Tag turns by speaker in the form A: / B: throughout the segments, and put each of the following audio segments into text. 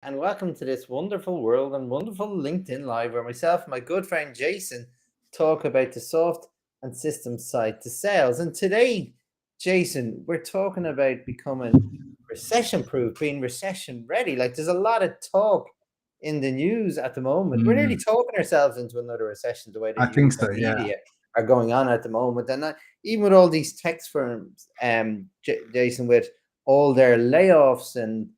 A: and welcome to this wonderful world and wonderful LinkedIn Live where myself and my good friend Jason talk about the soft and system side to sales. And today, Jason, we're talking about becoming recession proof, being recession ready. Like there's a lot of talk in the news at the moment. We're nearly
B: Mm,
A: talking ourselves into another recession the way the
B: I think
A: news
B: so,
A: and
B: yeah.
A: media are going on at the moment. And even with all these tech firms, Jason, with all their layoffs and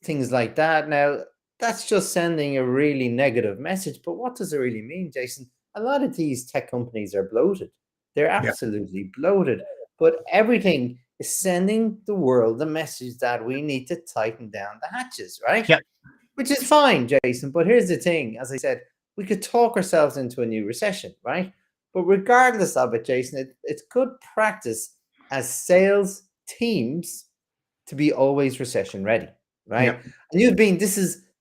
A: things like that. Now, that's just sending a really negative message. But what does it really mean, Jason? A lot of these tech companies are bloated. They're
B: Yeah.
A: absolutely bloated. But everything is sending the world the message that we need to tighten down the hatches, right?
B: Yeah.
A: Which is fine, Jason. But here's the thing, as I said, we could talk ourselves into a new recession, right? But regardless of it, Jason, it's good practice as sales teams to be always recession ready, right?
B: Yeah.
A: And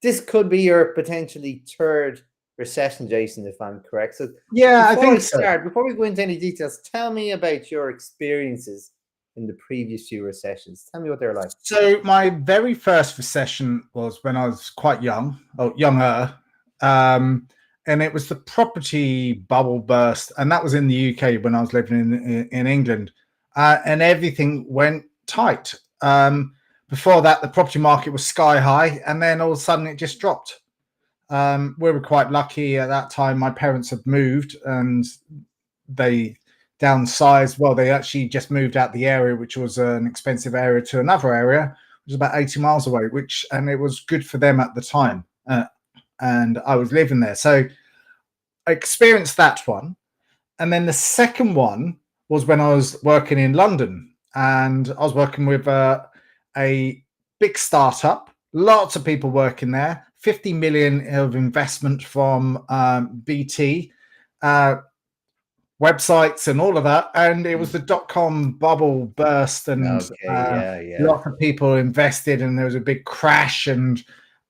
A: this could be your potentially third recession, Jason, if I'm correct. So
B: Yeah, I think so.
A: before we go into any details, tell me about your experiences in the previous few recessions. Tell me what they're like.
B: So my very first recession was when I was quite young, or younger. Um, and it was the property bubble burst. And that was in the UK when I was living in England. And everything went tight. Before that, the property market was sky high. And then all of a sudden it just dropped. We were quite lucky at that time. My parents had moved and they downsized. Well, they actually just moved out the area, which was an expensive area, to another area, which was about 80 miles away, and it was good for them at the time. And I was living there. So I experienced that one. And then the second one was when I was working in London, and I was working with a big startup, lots of people working there, 50 million of investment from BT, websites and all of that. And it was the dot-com bubble burst, and
A: Okay, yeah, yeah.
B: lots of people invested, and there was a big crash, and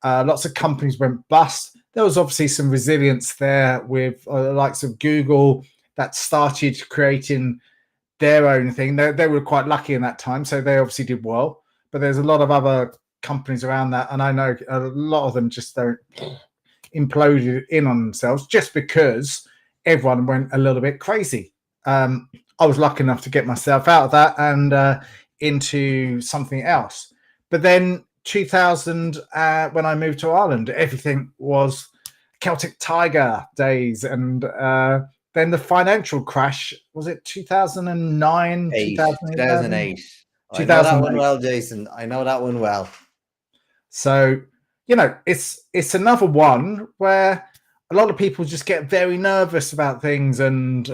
B: lots of companies went bust. There was obviously some resilience there with the likes of Google that started creating their own thing. They were quite lucky in that time, so they obviously did well. But there's a lot of other companies around that, and I know a lot of them just don't imploded in on themselves just because everyone went a little bit crazy. I was lucky enough to get myself out of that and into something else. But then 2000, when I moved to Ireland, everything was Celtic Tiger days, and then the financial crash, was it 2009, 2011,
A: 2008. I know that one
B: 2008.
A: well, Jason. I know that one well.
B: So, it's another one where a lot of people just get very nervous about things and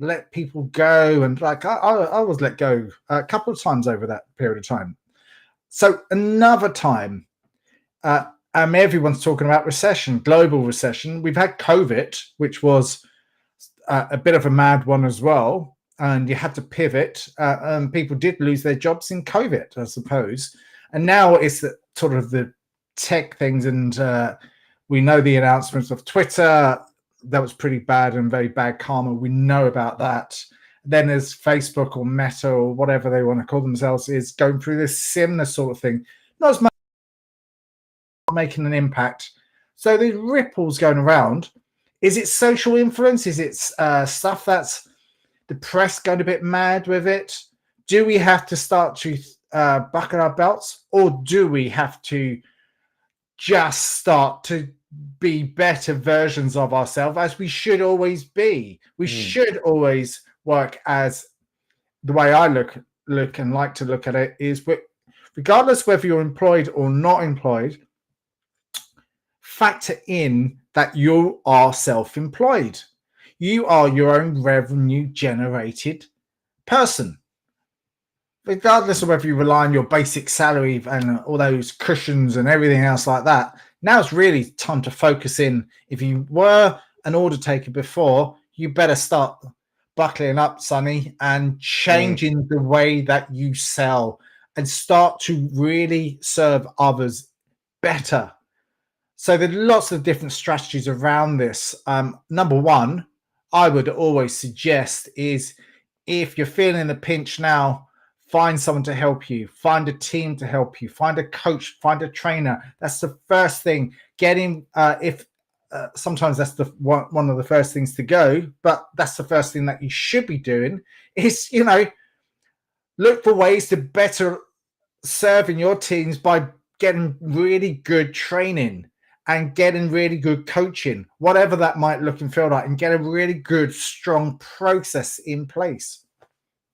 B: let people go. And like I was let go a couple of times over that period of time. So another time, everyone's talking about recession, global recession. We've had COVID, which was a bit of a mad one as well. And you had to pivot. And people did lose their jobs in COVID, I suppose. And now it's sort of the tech things, and we know the announcements of Twitter. That was pretty bad and very bad karma. We know about that. Then there's Facebook or Meta or whatever they want to call themselves is going through this similar sort of thing. Not as much making an impact. So there's ripples going around. Is it social influence? Is it stuff that's the press going a bit mad with it? Do we have to start to buckle our belts, or do we have to just start to be better versions of ourselves, as we should always be? We should always work as the way I look and like to look at it is, regardless whether you're employed or not employed, factor in that you are self-employed. You are your own revenue generated person. Regardless of whether you rely on your basic salary and all those cushions and everything else like that, now it's really time to focus in. If you were an order taker before, you better start buckling up, Sonny, and changing the way that you sell and start to really serve others better. So there are lots of different strategies around this. Number one, I would always suggest is, if you're feeling a pinch now, find someone to help you, find a team to help you, find a coach, find a trainer. That's the first thing. Getting if sometimes that's the one of the first things to go, but that's the first thing that you should be doing is, look for ways to better serving your teams by getting really good training and getting really good coaching, whatever that might look and feel like, and get a really good, strong process in place.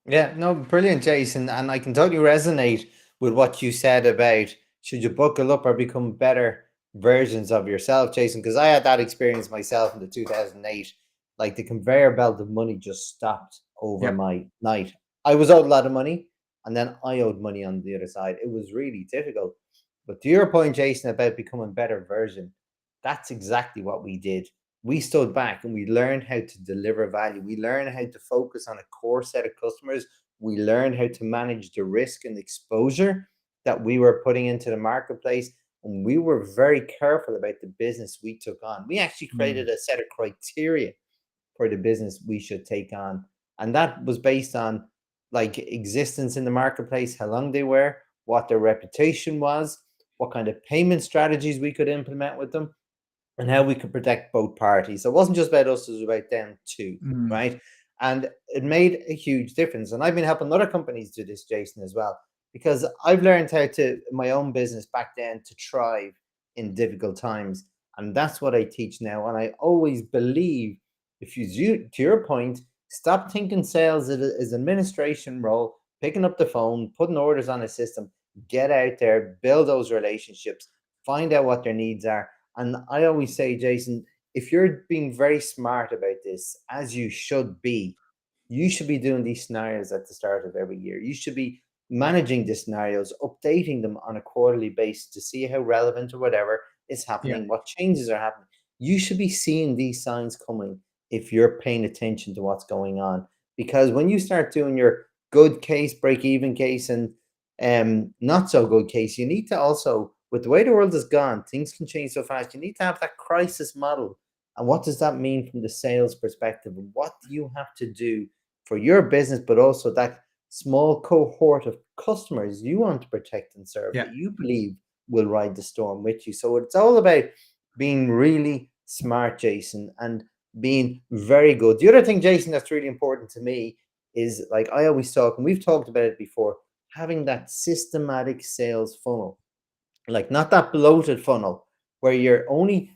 A: Yeah, no, brilliant, Jason. And I can totally resonate with what you said about should you buckle up or become better versions of yourself, Jason? Because I had that experience myself in the 2008. Like the conveyor belt of money just stopped over
B: Yep.
A: my night. I was owed a lot of money, and then I owed money on the other side. It was really difficult. But to your point, Jason, about becoming better version, that's exactly what we did. We stood back and we learned how to deliver value. We learned how to focus on a core set of customers. We learned how to manage the risk and exposure that we were putting into the marketplace. And we were very careful about the business we took on. We actually created a set of criteria for the business we should take on. And that was based on like existence in the marketplace, how long they were, what their reputation was, what kind of payment strategies we could implement with them, and how we could protect both parties. So it wasn't just about us, it was about them too, right? And it made a huge difference. And I've been helping other companies do this, Jason, as well, because I've learned how to, my own business back then, to thrive in difficult times. And that's what I teach now. And I always believe, if you, to your point, stop thinking sales is an administration role, picking up the phone, putting orders on a system, get out there, build those relationships, find out what their needs are. And I always say, Jason, if you're being very smart about this, as you should be, you should be doing these scenarios at the start of every year. You should be managing the scenarios, updating them on a quarterly basis to see how relevant or whatever is happening, what changes are happening. You should be seeing these signs coming if you're paying attention to what's going on. Because when you start doing your good case, break even case, and not so good case, you need to also, with the way the world has gone, things can change so fast. You need to have that crisis model. And what does that mean from the sales perspective? What do you have to do for your business, but also that small cohort of customers you want to protect and serve that you believe will ride the storm with you? So it's all about being really smart, Jason, and being very good. The other thing, Jason, that's really important to me is, like I always talk, and we've talked about it before, having that systematic sales funnel. Like not that bloated funnel where you're only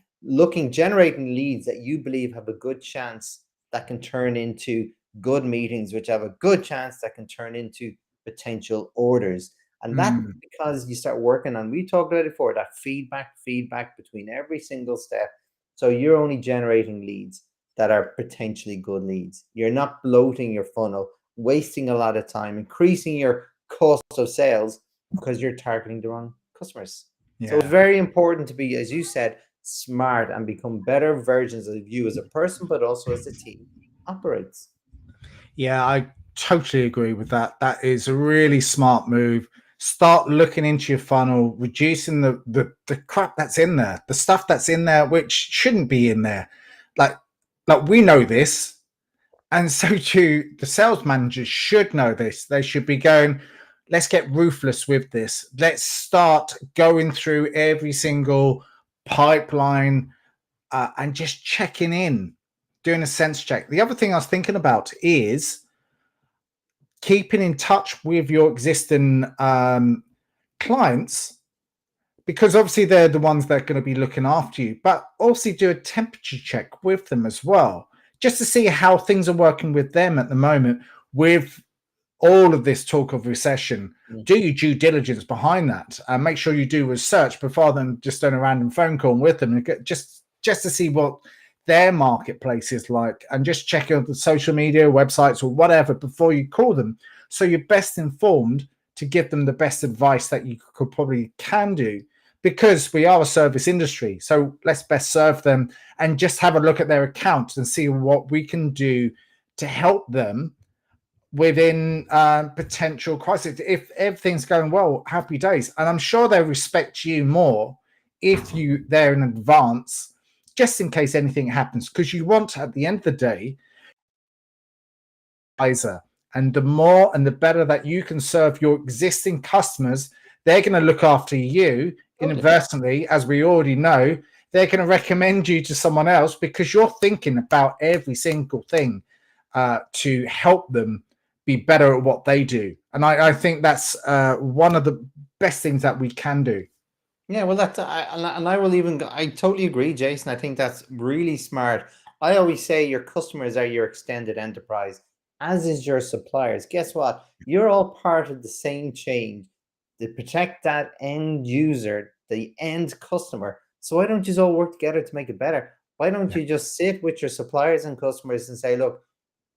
A: generating leads that you believe have a good chance that can turn into good meetings, which have a good chance that can turn into potential orders. And that because you start working on, we talked about it before, that feedback between every single step. So you're only generating leads that are potentially good leads. You're not bloating your funnel, wasting a lot of time, increasing your cost of sales because you're targeting the wrong customers. So it's very important to be, as you said, smart and become better versions of you as a person, but also as the team operates.
B: Yeah, I totally agree with that. That is a really smart move. Start looking into your funnel, reducing the crap that's in there, the stuff that's in there which shouldn't be in there. Like we know this, and so too the sales managers should know this. They should be going, let's get ruthless with this. Let's start going through every single pipeline and just checking in, doing a sense check. The other thing I was thinking about is keeping in touch with your existing clients, because obviously they're the ones that are going to be looking after you, but also do a temperature check with them as well, just to see how things are working with them at the moment with all of this talk of recession. Do your due diligence behind that and make sure you do research before then just doing a random phone call with them and get, just to see what their marketplace is like, and just check out the social media websites or whatever before you call them, so you're best informed to give them the best advice that you could probably can do, because we are a service industry. So let's best serve them and just have a look at their accounts and see what we can do to help them within potential crisis. If everything's going well, happy days. And I'm sure they'll respect you more if you there in advance, just in case anything happens, because you want, at the end of the day, advisor, And the more and the better that you can serve your existing customers, they're going to look after you inadvertently, as we already know. They're going to recommend you to someone else because you're thinking about every single thing to help them be better at what they do. And I think that's one of the best things that we can do.
A: Yeah, well, I will even go, I totally agree, Jason. I think that's really smart. I always say your customers are your extended enterprise, as is your suppliers. Guess what? You're all part of the same chain to protect that end user, the end customer. So why don't you all work together to make it better? Why don't you just sit with your suppliers and customers and say, look,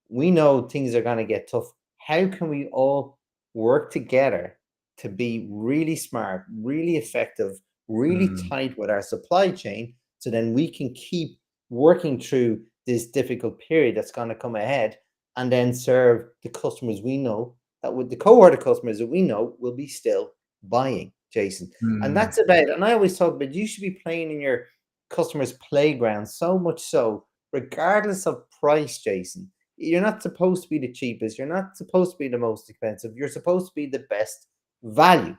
A: we know things are going to get tough. How can we all work together to be really smart, really effective, really tight with our supply chain, so then we can keep working through this difficult period that's going to come ahead, and then serve the customers we know, that with the cohort of customers that we know will be still buying, Jason. And that's about, and I always talk about, you should be playing in your customers' playground, so much so, regardless of price, Jason. You're not supposed to be the cheapest. You're not supposed to be the most expensive. You're supposed to be the best value.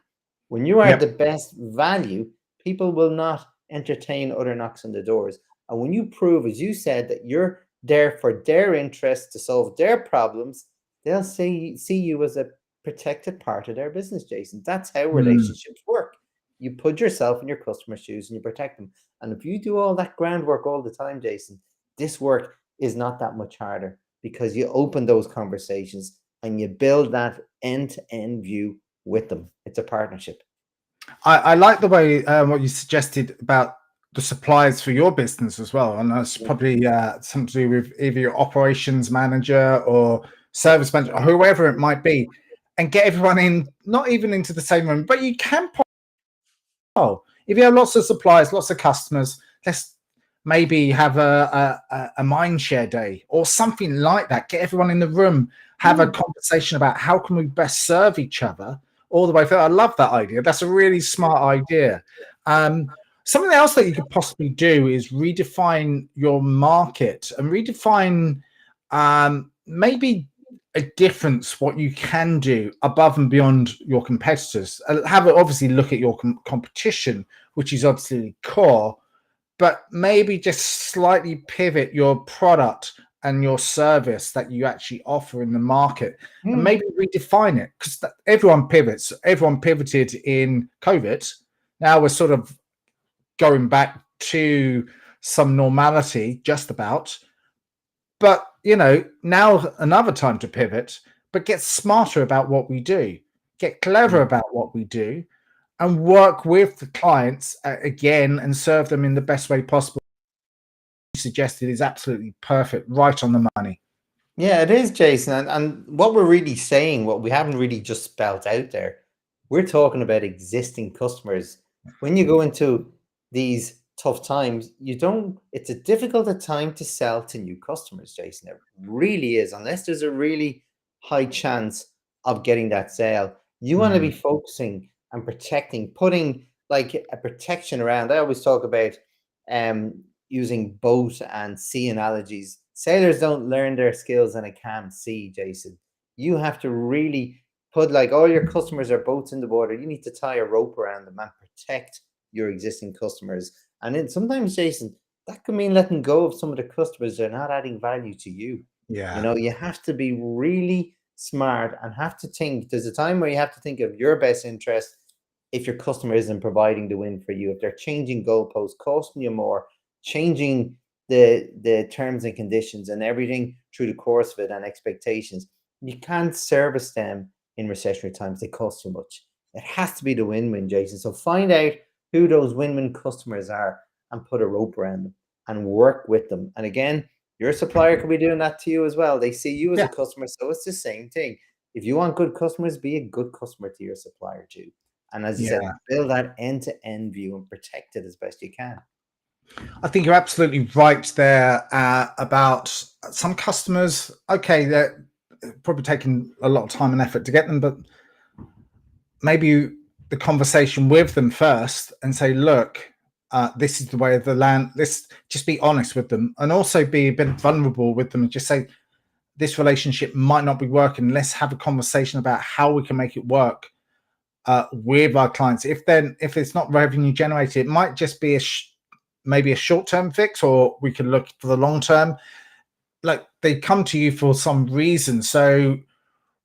A: When you are the best value, people will not entertain other knocks on the doors. And when you prove, as you said, that you're there for their interests to solve their problems, they'll see you as a protected part of their business, Jason. That's how relationships work. You put yourself in your customer's shoes and you protect them. And if you do all that groundwork all the time, Jason, this work is not that much harder, because you open those conversations and you build that end-to-end view with them. It's a partnership.
B: I like the way what you suggested about the suppliers for your business as well. And that's probably something to do with either your operations manager or service manager, or whoever it might be, and get everyone in, not even into the same room, but you can. If you have lots of suppliers, lots of customers, let's maybe have a mind share day or something like that. Get everyone in the room, have a conversation about how can we best serve each other all the way through. I love that idea. That's a really smart idea. Something else that you could possibly do is redefine your market and redefine maybe a difference, what you can do above and beyond your competitors. Have obviously look at your competition, which is obviously core, but maybe just slightly pivot your product and your service that you actually offer in the market, and maybe redefine it, because everyone pivots. Everyone pivoted in COVID. Now we're sort of going back to some normality, just about. But, you know, now another time to pivot, but get smarter about what we do, get clever about what we do, and work with the clients again and serve them in the best way possible. You suggested is absolutely perfect, right on the money.
A: Yeah, it is, Jason. And what we're really saying, what we haven't really just spelled out there, we're talking about existing customers. When you go into these tough times, it's a difficult time to sell to new customers, Jason. It really is, unless there's a really high chance of getting that sale. You want to be focusing and protecting, putting like a protection around. I always talk about using boat and sea analogies. Sailors don't learn their skills in a calm sea, Jason. You have to really put, like, all your customers are boats in the water. You need to tie a rope around them and protect your existing customers. And then sometimes, Jason, that could mean letting go of some of the customers that are not adding value to you.
B: Yeah.
A: You know, you have to be really smart and have to think. There's a time where you have to think of your best interest. If your customer isn't providing the win for you, if they're changing goalposts, costing you more, changing the terms and conditions and everything through the course of it, and expectations, you can't service them in recessionary times. They cost too much. It has to be the win-win, Jason. So find out who those win-win customers are and put a rope around them and work with them. And again, your supplier could be doing that to you as well. They see you as a customer, so it's the same thing. If you want good customers, be a good customer to your supplier too. And as you said, build that end-to-end view and protect it as best you can.
B: I think you're absolutely right there about some customers. Okay, they're probably taking a lot of time and effort to get them, but maybe the conversation with them first and say, look, this is the way of the land. Let's just be honest with them, and also be a bit vulnerable with them and just say, this relationship might not be working. Let's have a conversation about how we can make it work with our clients. If it's not revenue generated, it might just be maybe a short-term fix, or we can look for the long term. Like, they come to you for some reason, so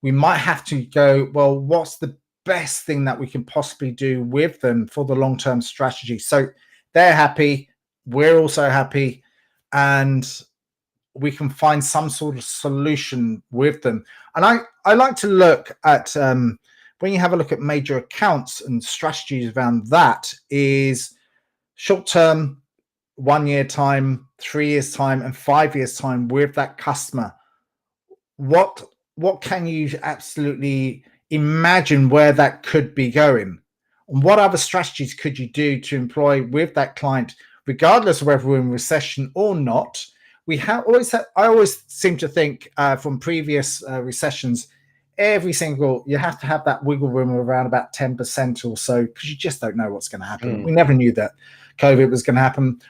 B: we might have to go, well, what's the best thing that we can possibly do with them for the long-term strategy? So they're happy, we're also happy, and we can find some sort of solution with them. And I like to look at when you have a look at major accounts and strategies around that, is short term, 1 year time, 3 years time, and 5 years time with that customer. What can you absolutely imagine where that could be going? And what other strategies could you do to employ with that client, regardless of whether we're in recession or not? I always seem to think from previous recessions, you have to have that wiggle room of around about 10% or so, because you just don't know what's going to happen. We never knew that COVID was going to happen.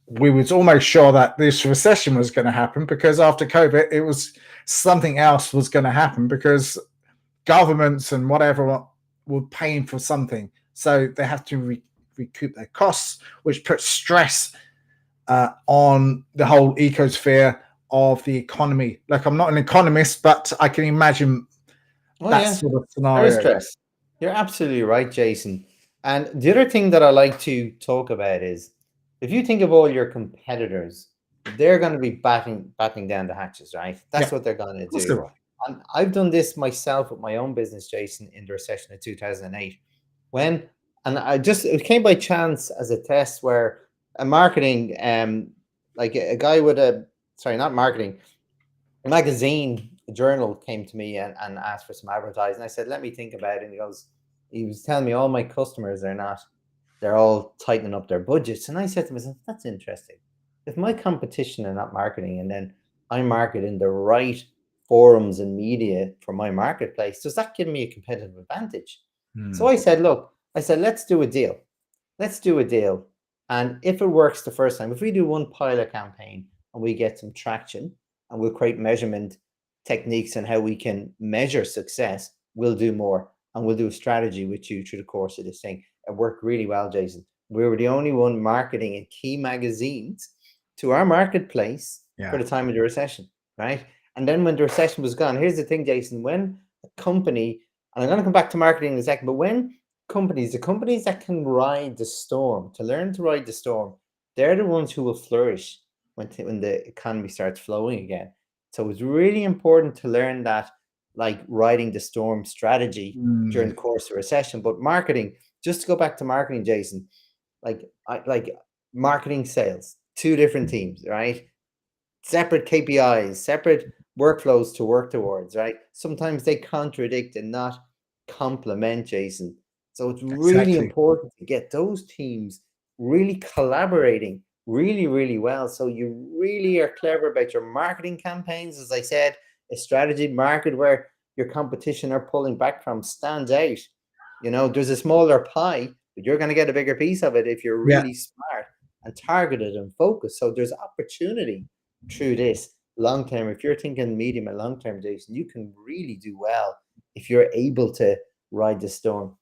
B: We was almost sure that this recession was going to happen, because after COVID, it was something else was going to happen, because governments and whatever were paying for something. So they have to recoup their costs, which puts stress on the whole ecosphere of the economy. Like, I'm not an economist, but I can imagine sort of scenario.
A: There is stress. You're absolutely right, Jason. And the other thing that I like to talk about is, if you think of all your competitors, they're going to be batting down the hatches, right? That's what they're going to do.
B: Right.
A: And I've done this myself with my own business, Jason, in the recession of 2008. It came by chance as a test where a marketing, like a guy with a magazine, a journal came to me and asked for some advertising. I said, let me think about it. And he was telling me all my customers they're all tightening up their budgets. And I said to myself, that's interesting. If my competition are not marketing, and then I market in the right forums and media for my marketplace, does that give me a competitive advantage? So I said, let's do a deal. Let's do a deal. And if it works the first time, if we do one pilot campaign and we get some traction, and we'll create measurement techniques and how we can measure success, we'll do more. And we'll do a strategy with you through the course of this thing. It worked really well, Jason. We were the only one marketing in key magazines to our marketplace for the time of the recession, right? And then when the recession was gone, here's the thing, Jason, when a company, and I'm going to come back to marketing in a second, but when the companies that can ride the storm, to learn to ride the storm, they're the ones who will flourish when the economy starts flowing again. So it's really important to learn that, like, riding the storm strategy during the course of recession. But marketing, just to go back to marketing, Jason, like marketing sales, two different teams, right? Separate KPIs, separate workflows to work towards, right? Sometimes they contradict and not complement, Jason. So it's really important to get those teams really collaborating really, really well. So you really are clever about your marketing campaigns. As I said, a strategy market where your competition are pulling back from stands out. There's a smaller pie, but you're going to get a bigger piece of it if you're really smart and targeted and focused. So there's opportunity through this long term. If you're thinking medium and long term, Jason, you can really do well if you're able to ride the storm.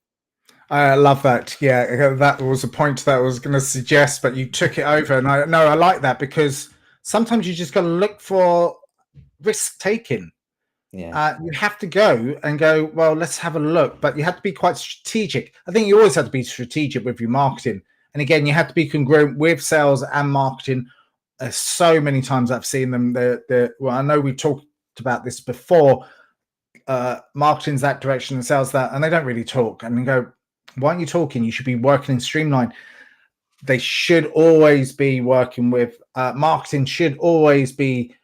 B: I love that. Yeah, that was a point that I was going to suggest, but you took it over. And I like that, because sometimes you just got to look for risk taking.
A: Yeah.
B: You have to go, well, let's have a look, but you have to be quite strategic. I think you always have to be strategic with your marketing. And again, you have to be congruent with sales and marketing. So many times I've seen them. Well, I know we talked about this before. Marketing's that direction and sales that, and they don't really talk. And you go, why aren't you talking? You should be working in streamline. They should always be working with marketing, should always be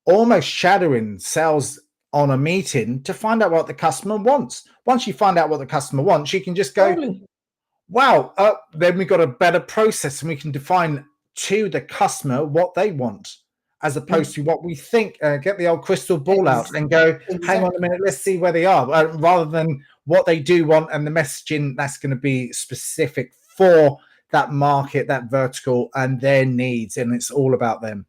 B: almost shadowing sales on a meeting to find out what the customer wants. Once you find out what the customer wants, you can just go, wow, then we've got a better process, and we can define to the customer what they want, as opposed to what we think. Get the old crystal ball out and go, hang on a minute, let's see where they are, rather than what they do want and the messaging that's going to be specific for that market, that vertical, and their needs, and it's all about them.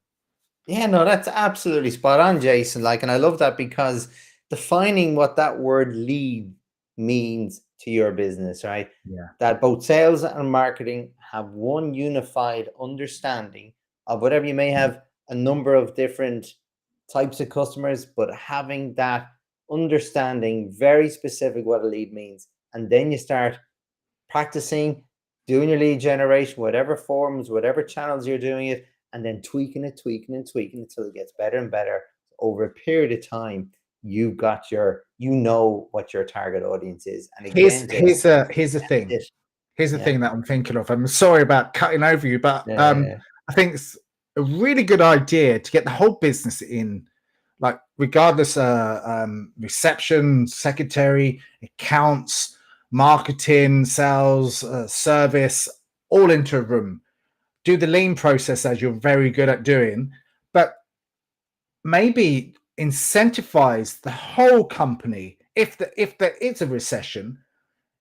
A: Yeah, no, that's absolutely spot on, Jason. Like, and I love that because defining what that word lead means to your business, right?
B: Yeah.
A: That both sales and marketing have one unified understanding of whatever you may have a number of different types of customers, but having that understanding very specific what a lead means. And then you start practicing doing your lead generation, whatever forms, whatever channels you're doing it, and then tweaking it, tweaking and tweaking until it gets better and better. Over a period of time, you've got you know what your target audience is. And
B: Here's
A: again, Jason,
B: here's a here's the
A: that's
B: thing.
A: it.
B: Here's the
A: Yeah.
B: thing that I'm thinking of. I'm sorry about cutting over you, but
A: Yeah.
B: I think it's a really good idea to get the whole business in, like regardless, reception, secretary, accounts, marketing, sales, service, all into a room. Do the lean process as you're very good at doing, but maybe incentivize the whole company. If there is a recession,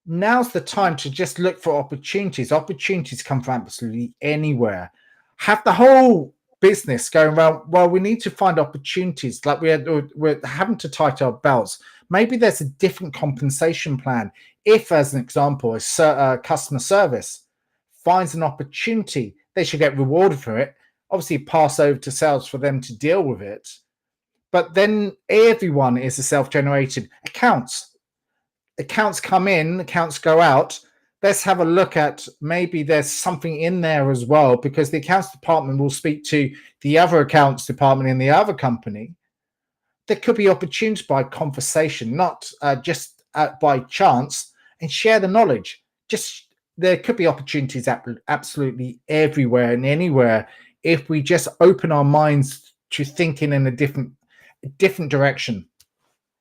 B: now's the time to just look for opportunities. Opportunities come from absolutely anywhere. Have the whole business going around, well, we need to find opportunities. Like we're having to tighten our belts. Maybe there's a different compensation plan. If, as an example, a customer service finds an opportunity, they should get rewarded for it. Obviously, pass over to sales for them to deal with it. But then everyone is a self-generated accounts. Accounts come in, accounts go out. Let's have a look at maybe there's something in there as well, because the accounts department will speak to the other accounts department in the other company. There could be opportunities by conversation, not just by chance, and share the knowledge. Just there could be opportunities absolutely everywhere and anywhere if we just open our minds to thinking in a different direction.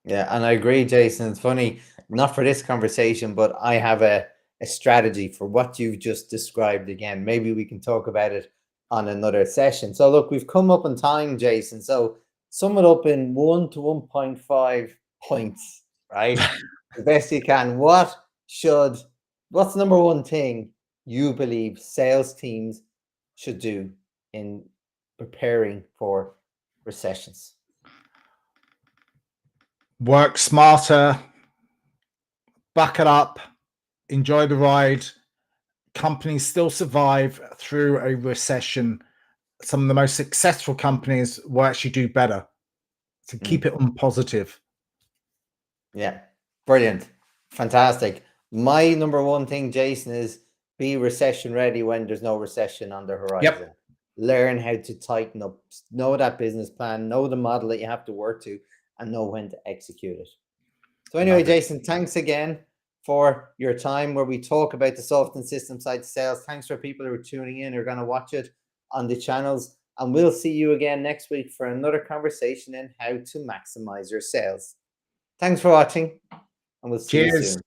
A: Yeah, and I agree, Jason. It's funny, not for this conversation, but I have a strategy for what you've just described again. Maybe we can talk about it on another session. So look, we've come up on time, Jason. So sum it up in 1 to 1.5 points, right? The best you can. What's the number one thing you believe sales teams should do in preparing for recessions?
B: Work smarter, buckle up, enjoy the ride. Companies still survive through a recession. Some of the most successful companies will actually do better. So keep it on positive.
A: Yeah, brilliant. Fantastic. My number one thing, Jason, is be recession ready when there's no recession on the horizon.
B: Yep.
A: Learn how to tighten up, know that business plan, know the model that you have to work to, and know when to execute it. So anyway, Jason, thanks again for your time where we talk about the soft and system side sales. Thanks for people who are tuning in, who are going to watch it on the channels. And we'll see you again next week for another conversation in how to maximize your sales. Thanks for watching, and we'll see you soon.